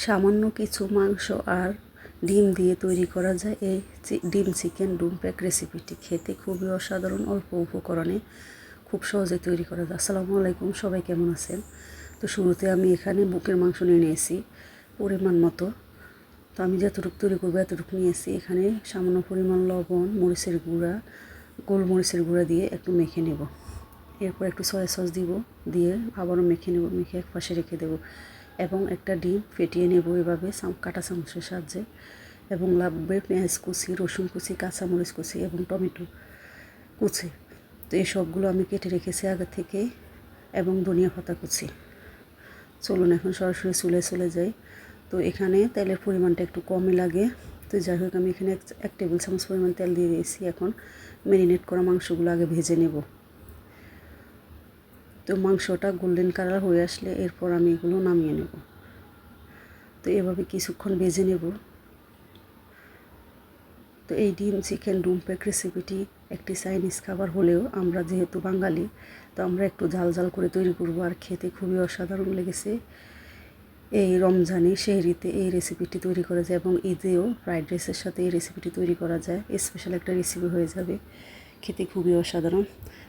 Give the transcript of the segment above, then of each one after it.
সামান্য কিছু মাংস আর ডিম দিয়ে তৈরি করা যায় এই ডিম চিকেন ডুমপ্যাক রেসিপিটি। খেতে খুবই অসাধারণ, অল্প উপকরণে খুব সহজে তৈরি করা যায়। আসসালামু আলাইকুম, সবাই কেমন আছেন? তো শুরুতে আমি এখানে বুকের মাংস নিয়ে নিয়েছি পরিমাণ মতো। তো আমি যতটুকু তৈরি করবো এতটুকু নিয়েছি। এখানে সামান্য পরিমাণ লবণ, মরিচের গুঁড়া, গোলমরিচের গুঁড়া দিয়ে একটু মেখে নেব। এরপর একটু সয়া সস দিব, দিয়ে আবারও মেখে নেব, মেখে এক পাশে রেখে দেব এবং একটা ডিম ফেটিয়ে নেব এভাবে কাঁটা চামচের সাহায্যে। এবং লাগবে পেঁয়াজ কুচি, রসুন কুচি, কাঁচামরিচ কুচি এবং টমেটো কুচি। তো এই সবগুলো আমি কেটে রেখেছি আগে থেকে, এবং ধনিয়া পাতা কুচি। চলুন এখন সরাসরি চুলে চলে যাই। তো এখানে তেলের পরিমাণটা একটু কমই লাগে। তো যাই হোক, আমি এখানে এক টেবিল চামচ পরিমাণ তেল দিয়ে দিয়েছি। এখন ম্যারিনেট করা মাংসগুলো আগে ভেজে নেব। তো মাংসটা গোল্ডেন কালার হয়ে আসলে এরপর আমি এগুলো নামিয়ে নেব। তো এভাবে কিছুক্ষণ ভেজে নেব। তো এই ডিম চিকেন ডুমপ্যাক রেসিপিটি একটি চাইনিজ খাবার হলেও আমরা যেহেতু বাঙালি, তো আমরা একটু ঝাল ঝাল করে তৈরি করব, আর খেতে খুবই অসাধারণ লেগেছে। এই রমজানে সেহরিতে এই রেসিপিটি তৈরি করা যায়, এবং ঈদেও ফ্রাইড রাইসের সাথে এই রেসিপিটি তৈরি করা যায়। স্পেশাল একটা রেসিপি হয়ে যাবে, খেতে খুবই অসাধারণ।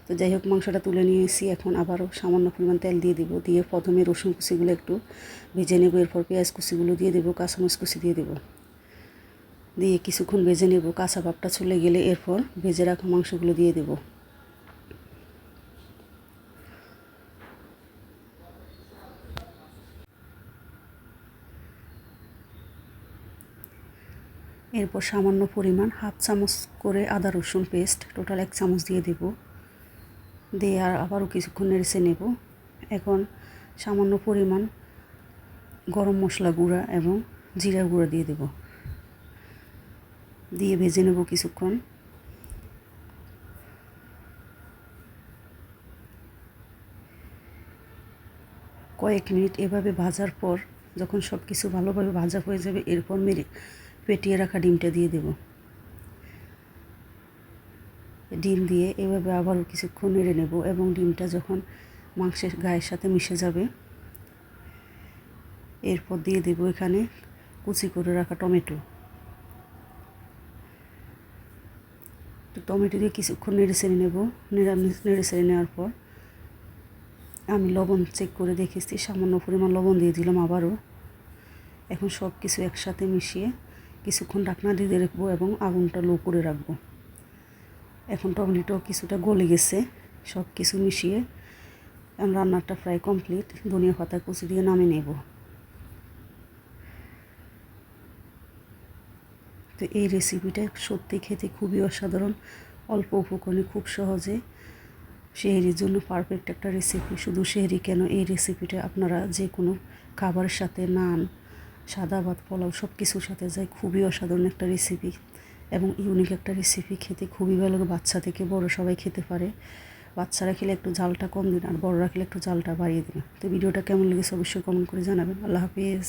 তো যাই হোক, মাংসটা তুলে নিয়েছি। এখন আবারও সামান্য পরিমাণ তেল দিয়ে দিব, দিয়ে প্রথমে রসুন কুচিগুলো একটু ভেজে নেব। এরপর পেঁয়াজ কুচিগুলো দিয়ে দেবো, কাঁচামরিচ কুচি দিয়ে দেবো, দিয়ে কিছুক্ষণ ভেজে নেব। কাঁচা ভাবটা চলে গেলে এরপর ভেজে রাখা মাংসগুলো দিয়ে দেব। এরপর সামান্য পরিমাণ হাফ চামচ করে আদা রসুন পেস্ট, টোটাল 1 চামচ দিয়ে দেব, দিয়ে আর আবারও কিছুক্ষণ নেড়ে নেব। এখন সামান্য পরিমাণ গরম মশলা গুঁড়া এবং জিরা গুঁড়া দিয়ে দেব, দিয়ে ভেজে নেব কিছুক্ষণ। কয়েক মিনিট এভাবে ভাজার পর যখন সব কিছু ভালোভাবে ভাজা হয়ে যাবে, এরপর ফেটিয়ে রাখা ডিমটা দিয়ে দেব। ডিম দিয়ে এভাবে আবারও কিছুক্ষণ নেড়ে নেব, এবং ডিমটা যখন মাংসের গায়ের সাথে মিশে যাবে, এরপর দিয়ে দেব এখানে কুচি করে রাখা টমেটো। তো টমেটো দিয়ে কিছুক্ষণ নেড়ে চেড়ে নেব। নেড়ে চেড়ে নেওয়ার পর আমি লবণ চেক করে দেখেছি, সামান্য পরিমাণ লবণ দিয়ে দিলাম আবারও। এখন সব কিছু একসাথে মিশিয়ে কিছুক্ষণ ঢাকনা দিয়ে রাখবো এবং আগুনটা লো করে রাখবো। এখন টমেটো কিছুটা গলে গেছে, সব কিছু মিশিয়ে রান্নাটা প্রায় কমপ্লিট। ধনিয়া পাতা কুচি দিয়ে নামিয়ে নেব। তো এই রেসিপিটা সত্যি খেতে খুবই অসাধারণ, অল্প উপকরণে খুব সহজে সেহরির জন্য পারফেক্ট একটা রেসিপি। শুধু সেহরি কেন, এই রেসিপিটা আপনারা যে কোনো খাবারের সাথে, নান, সাদা ভাত, পোলাও সব কিছুর সাথে যায়। খুবই অসাধারণ একটা রেসিপি এবং ইউনিক একটা রেসিপি। খেতে খুবই ভালো লাগে, বাচ্চা থেকে বড় সবাই খেতে পারে। বাচ্চারা খেলে একটু ঝালটা কম দিন, আর বড়রা খেলে একটু ঝালটা বাড়িয়ে দিন। তো ভিডিওটা কেমন লেগেছে অবশ্যই কমেন্ট করে জানাবেন। আল্লাহ হাফিজ।